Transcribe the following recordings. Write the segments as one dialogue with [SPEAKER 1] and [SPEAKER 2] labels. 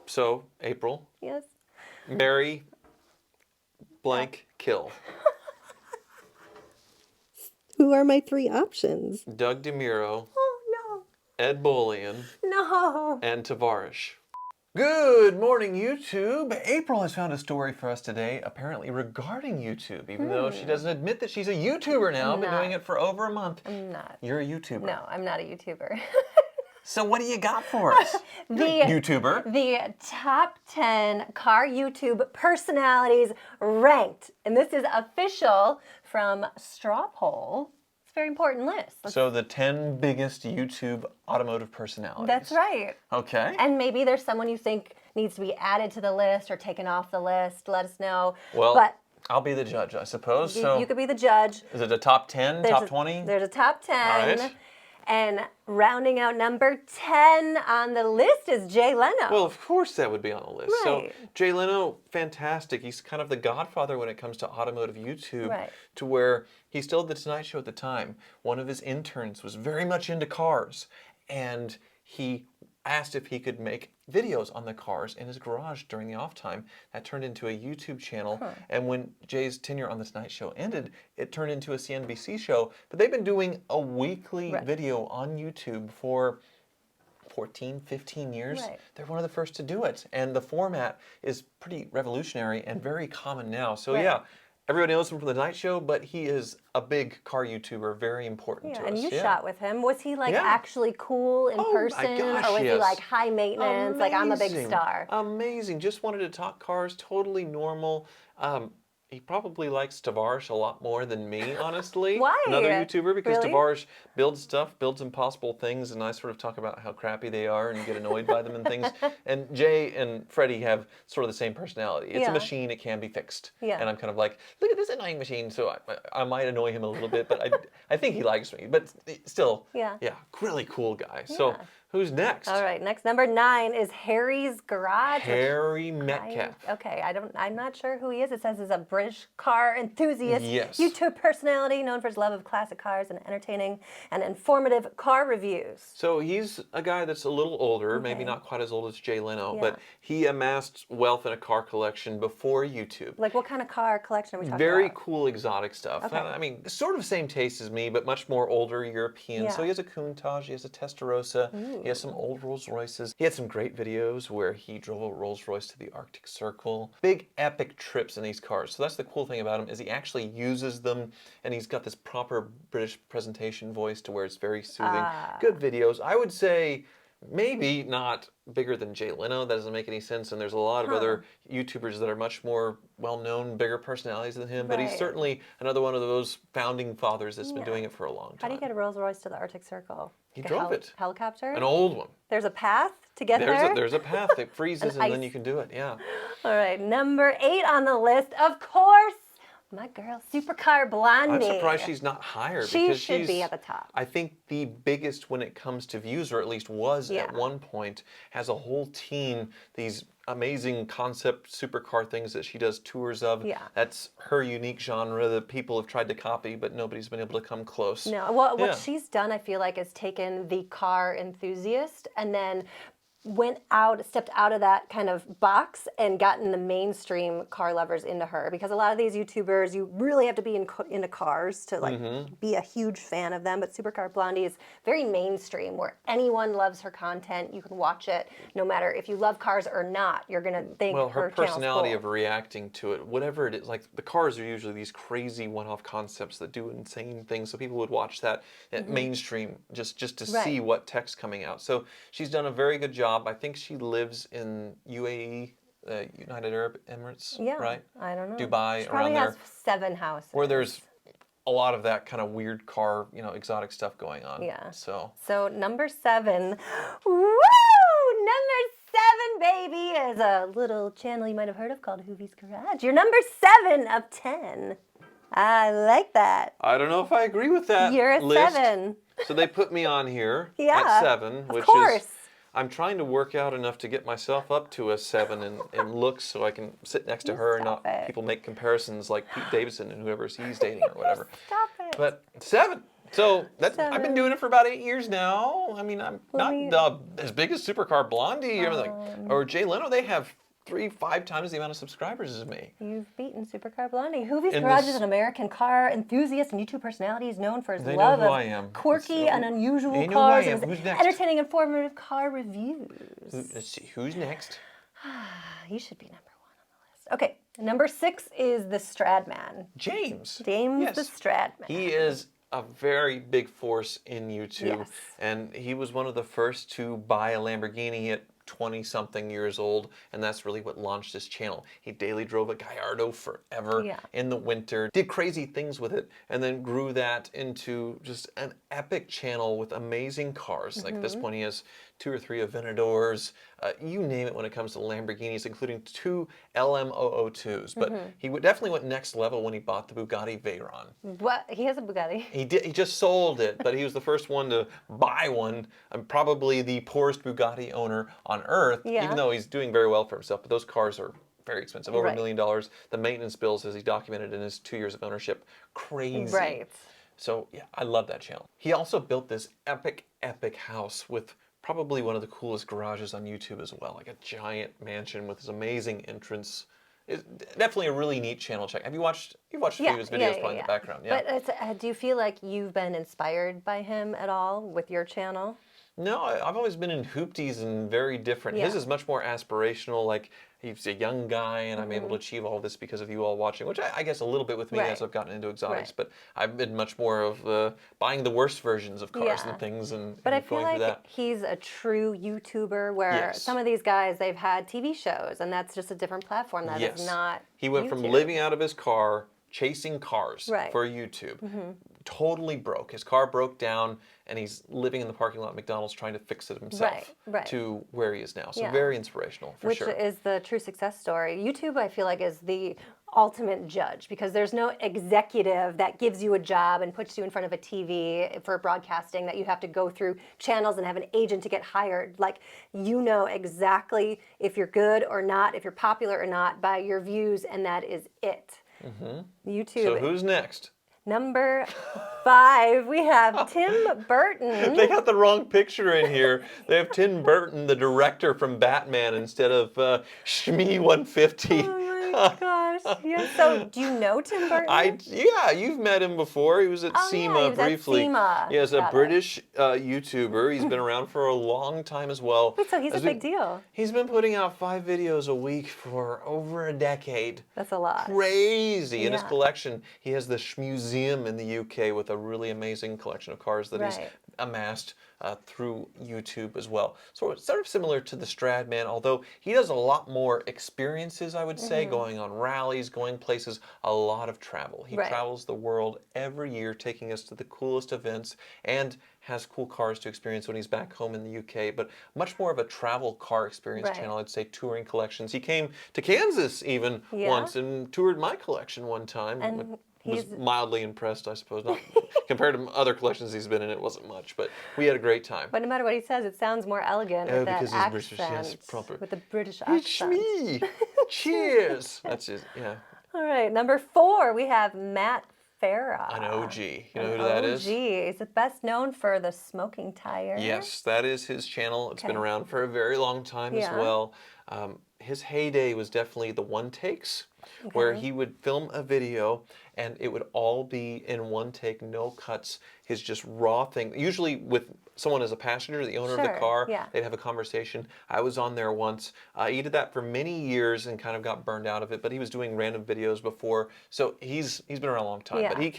[SPEAKER 1] So, April.
[SPEAKER 2] Yes.
[SPEAKER 1] Marry, blank, kill.
[SPEAKER 2] Who are my 3 options?
[SPEAKER 1] Doug DeMuro,
[SPEAKER 2] Oh,
[SPEAKER 1] Ed Bolian,
[SPEAKER 2] no.
[SPEAKER 1] and Tavarish. Good morning, YouTube. April has found a story for us today, apparently regarding YouTube, even though she doesn't admit that she's a YouTuber now, been doing it for over a month.
[SPEAKER 2] I'm not.
[SPEAKER 1] You're a YouTuber.
[SPEAKER 2] No, I'm not a YouTuber.
[SPEAKER 1] So what do you got for us? YouTuber.
[SPEAKER 2] The top 10 car YouTube personalities ranked. And this is official from Straw Poll. It's a very important list.
[SPEAKER 1] So the 10 biggest YouTube automotive personalities.
[SPEAKER 2] That's right.
[SPEAKER 1] Okay.
[SPEAKER 2] And maybe there's someone you think needs to be added to the list or taken off the list. Let us know.
[SPEAKER 1] Well,
[SPEAKER 2] but
[SPEAKER 1] I'll be the judge, I suppose.
[SPEAKER 2] You could be the judge.
[SPEAKER 1] Is it a top 10, top 20?
[SPEAKER 2] There's a top 10.
[SPEAKER 1] All right.
[SPEAKER 2] And rounding out number 10 on the list is Jay Leno.
[SPEAKER 1] Well, of course that would be on the list.
[SPEAKER 2] Right.
[SPEAKER 1] So Jay Leno, fantastic. He's kind of the godfather when it comes to automotive YouTube.
[SPEAKER 2] Right.
[SPEAKER 1] To where he still had the Tonight Show at the time. One of his interns was very much into cars. And he asked if he could make videos on the cars in his garage during the off time. That turned into a YouTube channel. And when Jay's tenure on the Tonight Show ended, it turned into a CNBC show. But they've been doing a weekly video on YouTube for 14, 15 years.
[SPEAKER 2] Right.
[SPEAKER 1] They're one of the first to do it. And the format is pretty revolutionary and very common now. So yeah, everybody knows him from the Tonight Show, but he is a big car YouTuber, very important to us.
[SPEAKER 2] And you shot with him. Was he like actually cool in person?
[SPEAKER 1] My gosh,
[SPEAKER 2] or was he
[SPEAKER 1] yes.
[SPEAKER 2] like high maintenance?
[SPEAKER 1] Amazing.
[SPEAKER 2] Like I'm a big star.
[SPEAKER 1] Amazing. Just wanted to talk cars, totally normal. He probably likes Tavarish a lot more than me, honestly.
[SPEAKER 2] Why?
[SPEAKER 1] Another YouTuber, because
[SPEAKER 2] Really?
[SPEAKER 1] Tavarish builds stuff, builds impossible things, and I sort of talk about how crappy they are and get annoyed by them and things. And Jay and Freddie have sort of the same personality. It's a machine, it can be fixed.
[SPEAKER 2] Yeah.
[SPEAKER 1] And I'm kind of like, look at this annoying machine, so I might annoy him a little bit, but I think he likes me. But still, really cool guy. So who's next?
[SPEAKER 2] All right, next number 9 is Harry's Garage.
[SPEAKER 1] Harry Metcalf.
[SPEAKER 2] Okay, I'm not sure who he is. It says he's a British car enthusiast,
[SPEAKER 1] Yes.
[SPEAKER 2] YouTube personality known for his love of classic cars and entertaining and informative car reviews.
[SPEAKER 1] So he's a guy that's a little older, maybe not quite as old as Jay Leno, but he amassed wealth in a car collection before YouTube.
[SPEAKER 2] Like what kind of car collection are we talking
[SPEAKER 1] Very
[SPEAKER 2] about?
[SPEAKER 1] cool exotic stuff.
[SPEAKER 2] Okay.
[SPEAKER 1] I mean, sort of same taste as me, but much more older European.
[SPEAKER 2] Yeah.
[SPEAKER 1] So he has a Countach, he has a Testarossa, he has some old Rolls Royces. He had some great videos where he drove a Rolls Royce to the Arctic Circle. Big epic trips in these cars. So that's the cool thing about him, is he actually uses them, and he's got this proper British presentation voice to where it's very soothing. Good videos. I would say maybe not bigger than Jay Leno. That doesn't make any sense. And there's a lot of other YouTubers that are much more well-known, bigger personalities than him. But he's certainly another one of those founding fathers that's been doing it for a long time.
[SPEAKER 2] How do you get a Rolls Royce to the Arctic Circle?
[SPEAKER 1] He
[SPEAKER 2] Like
[SPEAKER 1] drove it.
[SPEAKER 2] Helicopter?
[SPEAKER 1] An old one.
[SPEAKER 2] There's a path to get there?
[SPEAKER 1] There's a path. It freezes and then you can do it. Yeah.
[SPEAKER 2] All right, number 8 on the list, of course, my girl, Car Blondie.
[SPEAKER 1] I'm surprised she's not higher.
[SPEAKER 2] She
[SPEAKER 1] because
[SPEAKER 2] should
[SPEAKER 1] she's,
[SPEAKER 2] be at the top.
[SPEAKER 1] I think the biggest when it comes to views, or at least was at one point, has a whole team, these amazing concept supercar things that she does tours of.
[SPEAKER 2] Yeah.
[SPEAKER 1] That's her unique genre that people have tried to copy, but nobody's been able to come close.
[SPEAKER 2] No, what she's done, I feel like, is taken the car enthusiast and then stepped out of that kind of box and gotten the mainstream car lovers into her, because a lot of these YouTubers, you really have to be into cars to like be a huge fan of them. But Car Blondie is very mainstream, where anyone loves her content. You can watch it no matter if you love cars or not. You're gonna think
[SPEAKER 1] her personality
[SPEAKER 2] cool.
[SPEAKER 1] of reacting to it, whatever it is, like the cars are usually these crazy one-off concepts that do insane things, so people would watch that at mainstream just to see what tech's coming out. So she's done a very good job. I think she lives in UAE, United Arab Emirates, right?
[SPEAKER 2] I don't know.
[SPEAKER 1] Dubai,
[SPEAKER 2] she
[SPEAKER 1] around
[SPEAKER 2] probably
[SPEAKER 1] there.
[SPEAKER 2] has 7 houses.
[SPEAKER 1] Where there's a lot of that kind of weird car, exotic stuff going on.
[SPEAKER 2] Yeah.
[SPEAKER 1] So
[SPEAKER 2] number 7, woo! Number 7, baby, is a little channel you might have heard of called Hoovies Garage. You're number 7 of 10. I like that.
[SPEAKER 1] I don't know if I agree with that.
[SPEAKER 2] You're a
[SPEAKER 1] list.
[SPEAKER 2] 7.
[SPEAKER 1] So they put me on here
[SPEAKER 2] Yeah,
[SPEAKER 1] at 7,
[SPEAKER 2] of
[SPEAKER 1] which
[SPEAKER 2] course.
[SPEAKER 1] is, I'm trying to work out enough to get myself up to a 7 in looks, so I can sit next to her and not people make comparisons like Pete Davidson and whoever he's dating or whatever.
[SPEAKER 2] Stop it.
[SPEAKER 1] But 7, So that's I've been
[SPEAKER 2] 7.
[SPEAKER 1] doing it for about 8 years now. I mean, I'm
[SPEAKER 2] Let
[SPEAKER 1] not
[SPEAKER 2] me-
[SPEAKER 1] as big as Car Blondie or Jay Leno. They have 3-5 times the amount of subscribers as me.
[SPEAKER 2] You've beaten Car Blondie. Hoovies
[SPEAKER 1] In
[SPEAKER 2] Garage
[SPEAKER 1] this-
[SPEAKER 2] is an American car enthusiast and YouTube personality. He's known for his
[SPEAKER 1] They know
[SPEAKER 2] love
[SPEAKER 1] who
[SPEAKER 2] of
[SPEAKER 1] I am.
[SPEAKER 2] quirky and unusual
[SPEAKER 1] They know who I
[SPEAKER 2] cars
[SPEAKER 1] am.
[SPEAKER 2] and his
[SPEAKER 1] Who's next?
[SPEAKER 2] entertaining, informative car reviews.
[SPEAKER 1] Let's see, who's next?
[SPEAKER 2] You should be number 1 on the list. Okay, number 6 is the Stradman.
[SPEAKER 1] James.
[SPEAKER 2] James
[SPEAKER 1] Yes.
[SPEAKER 2] the Stradman.
[SPEAKER 1] He is a very big force in YouTube,
[SPEAKER 2] Yes.
[SPEAKER 1] and he was one of the first to buy a Lamborghini at 20-something years old, and that's really what launched his channel. He daily drove a Gallardo forever
[SPEAKER 2] Yeah.
[SPEAKER 1] in the winter, did crazy things with it, and then grew that into just an epic channel with amazing cars. Like at this point, he has 2 or 3 Aventadors, you name it when it comes to Lamborghinis, including 2 LM002s. But he definitely went next level when he bought the Bugatti Veyron.
[SPEAKER 2] What? He has a Bugatti.
[SPEAKER 1] He did. He just sold it, but he was the first one to buy one. And probably the poorest Bugatti owner on earth,
[SPEAKER 2] Yeah.
[SPEAKER 1] even though he's doing very well for himself. But those cars are very expensive, over
[SPEAKER 2] Right.
[SPEAKER 1] $1 million. The maintenance bills, as he documented in his 2 years of ownership, crazy.
[SPEAKER 2] Right.
[SPEAKER 1] So yeah, I love that channel. He also built this epic house with probably one of the coolest garages on YouTube as well, like a giant mansion with this amazing entrance. It's definitely a really neat channel check. Have you watched? You've watched a few of his videos probably in the background. Yeah.
[SPEAKER 2] But do you feel like you've been inspired by him at all with your channel?
[SPEAKER 1] No, I've always been in hoopties and very different. His
[SPEAKER 2] Yeah.
[SPEAKER 1] is much more aspirational, like he's a young guy and I'm able to achieve all this because of you all watching, which I guess a little bit with me
[SPEAKER 2] Right.
[SPEAKER 1] as I've gotten into exotics,
[SPEAKER 2] Right.
[SPEAKER 1] but I've been much more of buying the worst versions of cars
[SPEAKER 2] Yeah.
[SPEAKER 1] and things and,
[SPEAKER 2] But I
[SPEAKER 1] and
[SPEAKER 2] feel
[SPEAKER 1] going through
[SPEAKER 2] like
[SPEAKER 1] that.
[SPEAKER 2] he's a true YouTuber where
[SPEAKER 1] Yes.
[SPEAKER 2] some of these guys, they've had TV shows and that's just a different platform. That is
[SPEAKER 1] Yes.
[SPEAKER 2] not
[SPEAKER 1] He went from
[SPEAKER 2] YouTube.
[SPEAKER 1] living out of his car, chasing cars
[SPEAKER 2] Right.
[SPEAKER 1] for YouTube. Totally broke. His car broke down, and he's living in the parking lot at McDonald's trying to fix it himself
[SPEAKER 2] Right.
[SPEAKER 1] to where he is now. So
[SPEAKER 2] Yeah.
[SPEAKER 1] very inspirational, for
[SPEAKER 2] Which
[SPEAKER 1] sure.
[SPEAKER 2] is the true success story. YouTube, I feel like, is the ultimate judge because there's no executive that gives you a job and puts you in front of a TV for broadcasting that you have to go through channels and have an agent to get hired. Like, you know exactly if you're good or not, if you're popular or not by your views, and that is it. YouTube.
[SPEAKER 1] So who's next?
[SPEAKER 2] Number 5, we have Tim Burton.
[SPEAKER 1] They got the wrong picture in here. They have Tim Burton, the director from Batman, instead of Shmi 150.
[SPEAKER 2] Oh my gosh. Yeah. So, do you know Tim Burton?
[SPEAKER 1] Yeah, you've met him before. He was at
[SPEAKER 2] Oh, yeah,
[SPEAKER 1] SEMA
[SPEAKER 2] he was at
[SPEAKER 1] briefly.
[SPEAKER 2] SEMA.
[SPEAKER 1] He is a
[SPEAKER 2] Got it.
[SPEAKER 1] British YouTuber. He's been around for a long time as well.
[SPEAKER 2] Wait, so he's a big deal.
[SPEAKER 1] He's been putting out 5 videos a week for over a decade.
[SPEAKER 2] That's a lot.
[SPEAKER 1] Crazy. In his
[SPEAKER 2] Yeah.
[SPEAKER 1] collection, he has the Museum in the UK with a really amazing collection of cars that he's
[SPEAKER 2] Right.
[SPEAKER 1] amassed through YouTube as well. So it's sort of similar to the Stradman, although he does a lot more experiences, I would say, going on rallies, going places, a lot of travel. He
[SPEAKER 2] Right.
[SPEAKER 1] travels the world every year, taking us to the coolest events and has cool cars to experience when he's back home in the UK, but much more of a travel car experience
[SPEAKER 2] Right.
[SPEAKER 1] channel, I'd say, touring collections. He came to Kansas even
[SPEAKER 2] Yeah.
[SPEAKER 1] once and toured my collection one time.
[SPEAKER 2] And
[SPEAKER 1] was
[SPEAKER 2] he's-
[SPEAKER 1] mildly impressed, I suppose. Not compared to other collections he's been in, it wasn't much, but we had a great time.
[SPEAKER 2] But no matter what he says, it sounds more elegant
[SPEAKER 1] Oh,
[SPEAKER 2] with that
[SPEAKER 1] because he's British,
[SPEAKER 2] accent.
[SPEAKER 1] yes, proper.
[SPEAKER 2] With the British
[SPEAKER 1] It's
[SPEAKER 2] accent.
[SPEAKER 1] me. Cheers. That's it. Yeah.
[SPEAKER 2] All right, number 4, we have Matt Farah.
[SPEAKER 1] An OG. You know
[SPEAKER 2] An
[SPEAKER 1] who that is?
[SPEAKER 2] OG. He's the best known for the smoking tire.
[SPEAKER 1] Yes, that is his channel. It's been
[SPEAKER 2] Okay.
[SPEAKER 1] around for a very long time as
[SPEAKER 2] Yeah.
[SPEAKER 1] well. His heyday was definitely the one takes, where he would film a video and it would all be in one take, no cuts, his just raw thing. Usually with someone as a passenger, the owner of
[SPEAKER 2] Sure,
[SPEAKER 1] the car,
[SPEAKER 2] yeah.
[SPEAKER 1] they'd have a conversation. I was on there once. He did that for many years and kind of got burned out of it, but he was doing random videos before. So he's been around a long time.
[SPEAKER 2] Yeah.
[SPEAKER 1] But he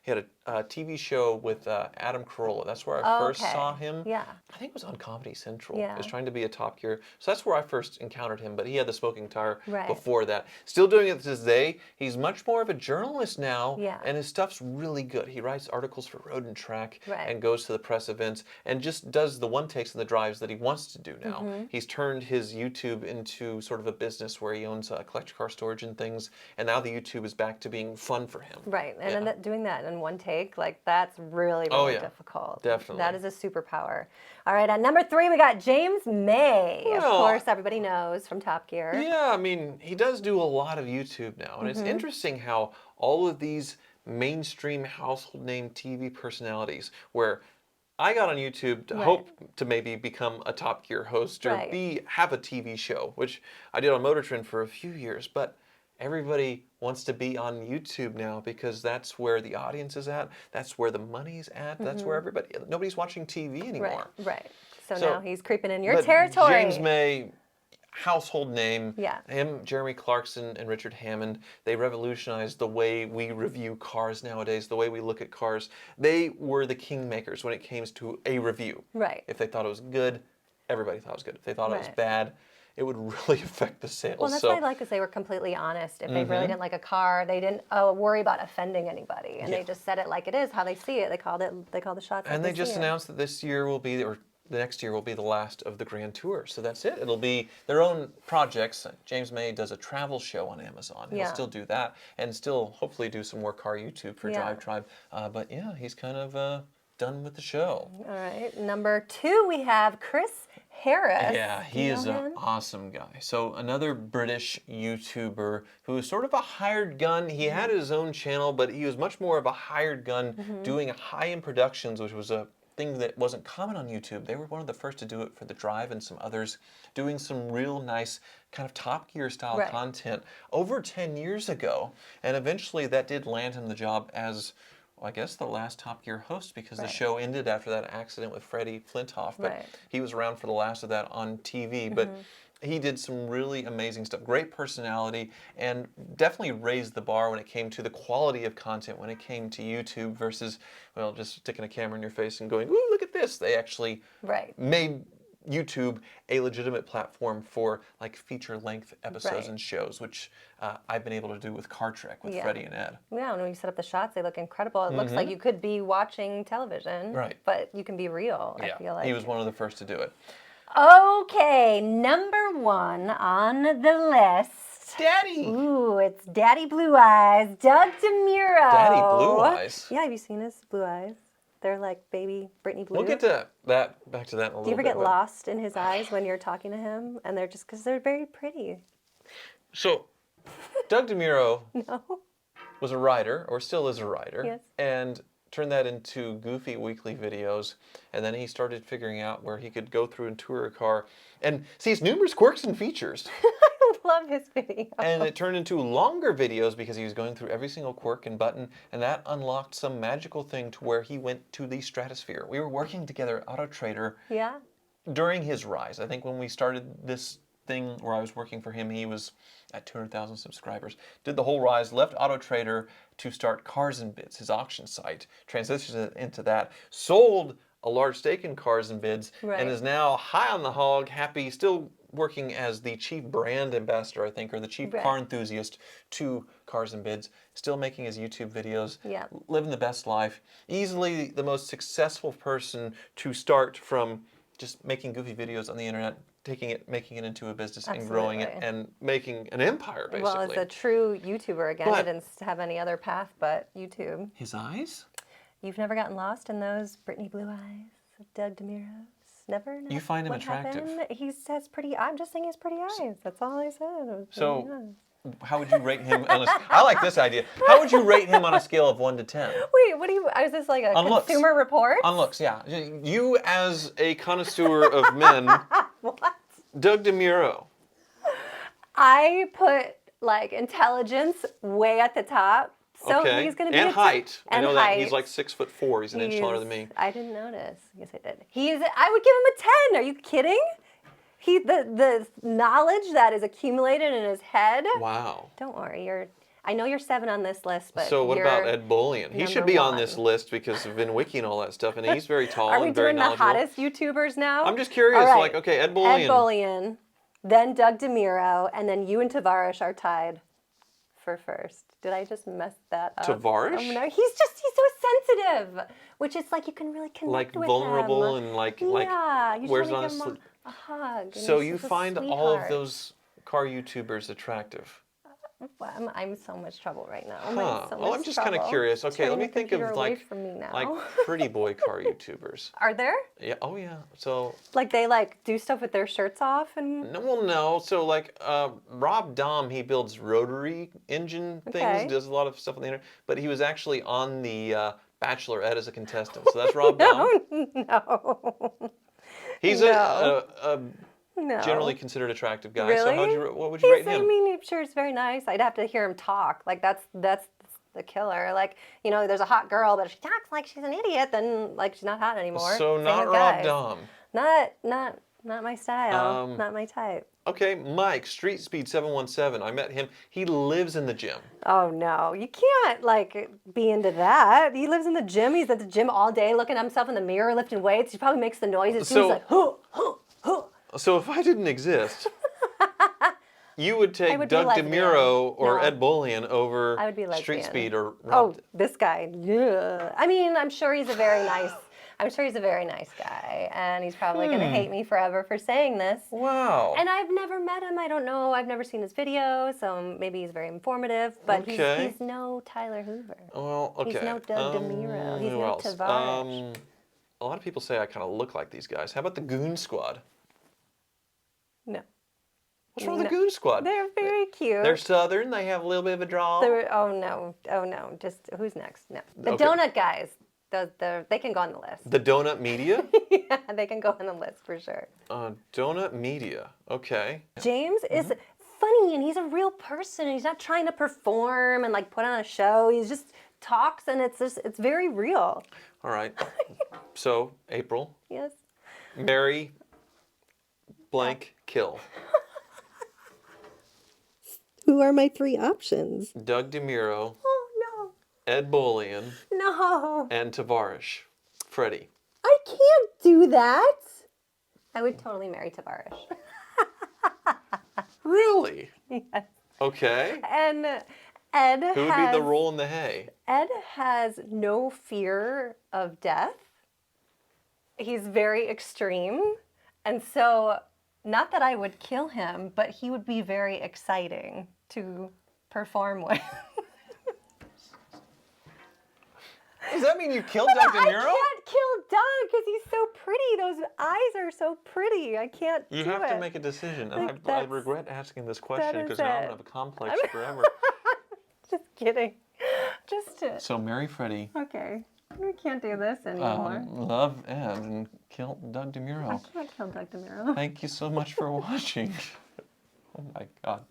[SPEAKER 1] had a TV show with Adam Carolla. That's where I first
[SPEAKER 2] Okay.
[SPEAKER 1] saw him.
[SPEAKER 2] Yeah.
[SPEAKER 1] I think it was on Comedy Central.
[SPEAKER 2] Yeah.
[SPEAKER 1] He was trying to be a Top Gear. So that's where I first encountered him, but he had the smoking tire
[SPEAKER 2] Right.
[SPEAKER 1] before that. Still doing it to this day. He's much more of a journalist now,
[SPEAKER 2] Yeah.
[SPEAKER 1] and his stuff's really good. He writes articles for Road and Track
[SPEAKER 2] Right.
[SPEAKER 1] and goes to the press events and just does the one takes and the drives that he wants to do now.
[SPEAKER 2] Mm-hmm.
[SPEAKER 1] He's turned his YouTube into sort of a business where he owns collector car storage and things, and now the YouTube is back to being fun for him.
[SPEAKER 2] Right, and
[SPEAKER 1] Yeah.
[SPEAKER 2] then doing that in one take, like that's really,
[SPEAKER 1] Oh,
[SPEAKER 2] really
[SPEAKER 1] yeah.
[SPEAKER 2] difficult.
[SPEAKER 1] Definitely.
[SPEAKER 2] That is a superpower. All right, on number 3, we got James May. Of
[SPEAKER 1] Well,
[SPEAKER 2] course, everybody knows from Top Gear.
[SPEAKER 1] Yeah, I mean, he does do a lot of YouTube now, and it's interesting how all of these mainstream household name TV personalities where I got on YouTube to hope to maybe become a Top Gear host or have a TV show, which I did on Motor Trend for a few years, but everybody wants to be on YouTube now because that's where the audience is at, that's where the money's at, that's where nobody's watching TV anymore.
[SPEAKER 2] Right. So now he's creeping in your territory.
[SPEAKER 1] James May, household name.
[SPEAKER 2] Yeah.
[SPEAKER 1] Him, Jeremy Clarkson, and Richard Hammond, they revolutionized the way we review cars nowadays, the way we look at cars. They were the kingmakers when it came to a review.
[SPEAKER 2] Right.
[SPEAKER 1] If they thought it was good, everybody thought it was good. If they thought it was bad, it would really affect the sales.
[SPEAKER 2] Well, that's what I like is they were completely honest. If they really didn't like a car, they didn't worry about offending anybody, and they just said it like it is, how they see it. They called the shots.
[SPEAKER 1] And they just announced that this year will be, or the next year will be the last of the Grand Tour. So that's it. It'll be their own projects. James May does a travel show on Amazon. He'll still do that and still hopefully do some more car YouTube for Drive Tribe. But yeah, he's kind of done with the show.
[SPEAKER 2] All right. Number 2, we have Chris Harris.
[SPEAKER 1] Yeah, he is an awesome guy. So another British YouTuber who is sort of a hired gun. He had his own channel, but he was much more of a hired gun doing high-end productions, which was a thing that wasn't common on YouTube. They were one of the first to do it for The Drive and some others, doing some real nice kind of Top Gear style content over 10 years ago. And eventually that did land him the job as, well, I guess, the last Top Gear host because the show ended after that accident with Freddie Flintoff. But he was around for the last of that on TV. But he did some really amazing stuff. Great personality, and definitely raised the bar when it came to the quality of content, when it came to YouTube versus, well, just sticking a camera in your face and going, ooh, look at this. They actually made YouTube a legitimate platform for like feature-length episodes and shows, which I've been able to do with Car Trek with Freddie and Ed.
[SPEAKER 2] Yeah, and when you set up the shots, they look incredible. It looks like you could be watching television, but you can be real, I feel like.
[SPEAKER 1] He was one of the first to do it.
[SPEAKER 2] Okay, number 1 on the list.
[SPEAKER 1] Daddy!
[SPEAKER 2] Ooh, it's Daddy Blue Eyes, Doug DeMuro.
[SPEAKER 1] Daddy Blue Eyes?
[SPEAKER 2] Yeah, have you seen his blue eyes? They're like baby Britney Blue.
[SPEAKER 1] We'll get to that, back to that in a little bit.
[SPEAKER 2] Do you ever get lost in his eyes when you're talking to him? And they're just, because they're very pretty.
[SPEAKER 1] So, Doug DeMuro was a writer, or still is a writer, and turned that into goofy weekly videos, and then he started figuring out where he could go through and tour a car and sees numerous quirks and features.
[SPEAKER 2] I love his video.
[SPEAKER 1] And it turned into longer videos because he was going through every single quirk and button, and that unlocked some magical thing to where he went to the stratosphere. We were working together at Auto Trader during his rise. I think when we started this thing where I was working for him, he was at 200,000 subscribers. Did the whole rise, left Auto Trader to start Cars and Bids, his auction site, transitioned into that, sold a large stake in Cars and Bids, and is now high on the hog, happy, still working as the chief brand ambassador, I think, or the chief car enthusiast to Cars and Bids, still making his YouTube videos, living the best life, easily the most successful person to start from just making goofy videos on the internet, making it into a business and growing it and making an empire, basically.
[SPEAKER 2] Well, as a true YouTuber, again, he didn't have any other path but YouTube.
[SPEAKER 1] His eyes?
[SPEAKER 2] You've never gotten lost in those Britney Blue eyes of Doug DeMuro? Never?
[SPEAKER 1] You find him attractive?
[SPEAKER 2] He has pretty, I'm just saying he has pretty eyes. That's all I said.
[SPEAKER 1] So, how would you rate him on a, I like this idea. How would you rate him on a scale of 1 to 10?
[SPEAKER 2] Wait, what do you, is this like a consumer report?
[SPEAKER 1] On looks, yeah. You as a connoisseur of men.
[SPEAKER 2] What?
[SPEAKER 1] Doug DeMuro.
[SPEAKER 2] I put like intelligence way at the top. So he's going to be
[SPEAKER 1] and height.
[SPEAKER 2] And
[SPEAKER 1] I know that he's like 6'4". He's an inch taller than me.
[SPEAKER 2] I didn't notice. Yes, I did. I would give him a 10. Are you kidding? The knowledge that is accumulated in his head.
[SPEAKER 1] Wow.
[SPEAKER 2] Don't worry. I know you're 7 on this list, but
[SPEAKER 1] so what about Ed Bullion? He should be on this list because of VinWiki and all that stuff, and he's very tall and very knowledgeable.
[SPEAKER 2] Are we doing the hottest YouTubers now?
[SPEAKER 1] I'm just curious. Right. Like, okay, Ed Bullion.
[SPEAKER 2] Ed Bullion, then Doug DeMuro, and then you and Tavares are tied for first. Did I just mess that up?
[SPEAKER 1] Tavares?
[SPEAKER 2] Oh, no. He's so sensitive, which is like you can really connect
[SPEAKER 1] like
[SPEAKER 2] with
[SPEAKER 1] vulnerable
[SPEAKER 2] him.
[SPEAKER 1] And like
[SPEAKER 2] you
[SPEAKER 1] where's
[SPEAKER 2] want
[SPEAKER 1] on
[SPEAKER 2] to give him a hug.
[SPEAKER 1] So you find all of those car YouTubers attractive?
[SPEAKER 2] I'm in so much trouble right now.
[SPEAKER 1] Huh.
[SPEAKER 2] So
[SPEAKER 1] well, I'm
[SPEAKER 2] much
[SPEAKER 1] just kind of
[SPEAKER 2] trouble.
[SPEAKER 1] curious. Okay, let
[SPEAKER 2] Turning
[SPEAKER 1] me
[SPEAKER 2] the
[SPEAKER 1] think of
[SPEAKER 2] computer away from me now.
[SPEAKER 1] like pretty boy car YouTubers.
[SPEAKER 2] Are there?
[SPEAKER 1] Yeah. Oh yeah. So
[SPEAKER 2] Like they like do stuff with their shirts off and.
[SPEAKER 1] no, well, no. So like Rob Dahm, he builds rotary engine things,
[SPEAKER 2] Okay.
[SPEAKER 1] does a lot of stuff on the internet. But he was actually on the Bachelorette as a contestant. So that's Rob Dahm.
[SPEAKER 2] No.
[SPEAKER 1] He's
[SPEAKER 2] No.
[SPEAKER 1] a
[SPEAKER 2] No.
[SPEAKER 1] generally considered attractive guy.
[SPEAKER 2] Really?
[SPEAKER 1] So what would you rate him?
[SPEAKER 2] I mean, I'm sure he's very nice. I'd have to hear him talk. Like that's the killer. Like, you know, there's a hot girl, but if she talks like she's an idiot, then like she's not hot anymore.
[SPEAKER 1] So
[SPEAKER 2] Same
[SPEAKER 1] not
[SPEAKER 2] with
[SPEAKER 1] Rob
[SPEAKER 2] guys.
[SPEAKER 1] Dahm.
[SPEAKER 2] Not my style. Not my type.
[SPEAKER 1] Okay, Mike, Street Speed 717. I met him. He lives in the gym.
[SPEAKER 2] Oh no, you can't like be into that. He lives in the gym. He's at the gym all day, looking at himself in the mirror, lifting weights. He probably makes the noises.
[SPEAKER 1] So-
[SPEAKER 2] He's like, hoo, hoo, hoo.
[SPEAKER 1] So if I didn't exist, you would take
[SPEAKER 2] would be
[SPEAKER 1] Doug
[SPEAKER 2] lesbian.
[SPEAKER 1] DeMuro or
[SPEAKER 2] No.
[SPEAKER 1] Ed Bolian over
[SPEAKER 2] I would be
[SPEAKER 1] Street
[SPEAKER 2] lesbian.
[SPEAKER 1] Speed or
[SPEAKER 2] Oh,
[SPEAKER 1] Rob.
[SPEAKER 2] this guy. Yeah. I mean, I'm sure he's a very nice. I'm sure he's a very nice guy, and he's probably going to hate me forever for saying this.
[SPEAKER 1] Wow.
[SPEAKER 2] And I've never met him. I don't know. I've never seen his videos, so maybe he's very informative. But
[SPEAKER 1] Okay.
[SPEAKER 2] he's no Tyler Hoover.
[SPEAKER 1] Well, okay.
[SPEAKER 2] He's no Doug DeMuro. He's
[SPEAKER 1] who
[SPEAKER 2] no
[SPEAKER 1] else?
[SPEAKER 2] Tavares.
[SPEAKER 1] A lot of people say I kind of look like these guys. How about the Goon Squad?
[SPEAKER 2] No.
[SPEAKER 1] What's wrong with the Goon Squad?
[SPEAKER 2] They're very cute.
[SPEAKER 1] They're Southern. They have a little bit of a drawl.
[SPEAKER 2] Oh no. Just who's next? No. The
[SPEAKER 1] Okay.
[SPEAKER 2] donut guys. They can go on the list.
[SPEAKER 1] The Donut Media?
[SPEAKER 2] Yeah, they can go on the list for sure.
[SPEAKER 1] Donut Media. Okay.
[SPEAKER 2] James is funny and he's a real person and he's not trying to perform and like put on a show. He just talks and it's very real.
[SPEAKER 1] All right. So, April,
[SPEAKER 2] Yes.
[SPEAKER 1] marry, blank, kill.
[SPEAKER 2] Who are my three options?
[SPEAKER 1] Doug DeMuro,
[SPEAKER 2] Oh
[SPEAKER 1] Ed Bolian,
[SPEAKER 2] no.
[SPEAKER 1] and Tavares. Freddie.
[SPEAKER 2] I can't do that. I would totally marry Tavares.
[SPEAKER 1] Really?
[SPEAKER 2] Yes.
[SPEAKER 1] Okay.
[SPEAKER 2] And Ed
[SPEAKER 1] Who would be the role in the hay?
[SPEAKER 2] Ed has no fear of death. He's very extreme. And so, not that I would kill him, but he would be very exciting to perform with.
[SPEAKER 1] Does that mean you killed Doug
[SPEAKER 2] I
[SPEAKER 1] DeMuro?
[SPEAKER 2] can't kill Doug because he's so pretty. Those eyes are so pretty. I can't
[SPEAKER 1] You
[SPEAKER 2] do
[SPEAKER 1] have
[SPEAKER 2] it.
[SPEAKER 1] to make a decision. And
[SPEAKER 2] Like,
[SPEAKER 1] I
[SPEAKER 2] that's-
[SPEAKER 1] regret asking this question
[SPEAKER 2] is
[SPEAKER 1] because now I'm going
[SPEAKER 2] it.
[SPEAKER 1] to have a complex forever.
[SPEAKER 2] Just kidding. Just to...
[SPEAKER 1] So, marry Freddie,
[SPEAKER 2] Okay. We can't do this anymore.
[SPEAKER 1] love Ed, and kill Doug DeMuro.
[SPEAKER 2] I can't kill Doug DeMuro.
[SPEAKER 1] Thank you so much for watching. Oh my God.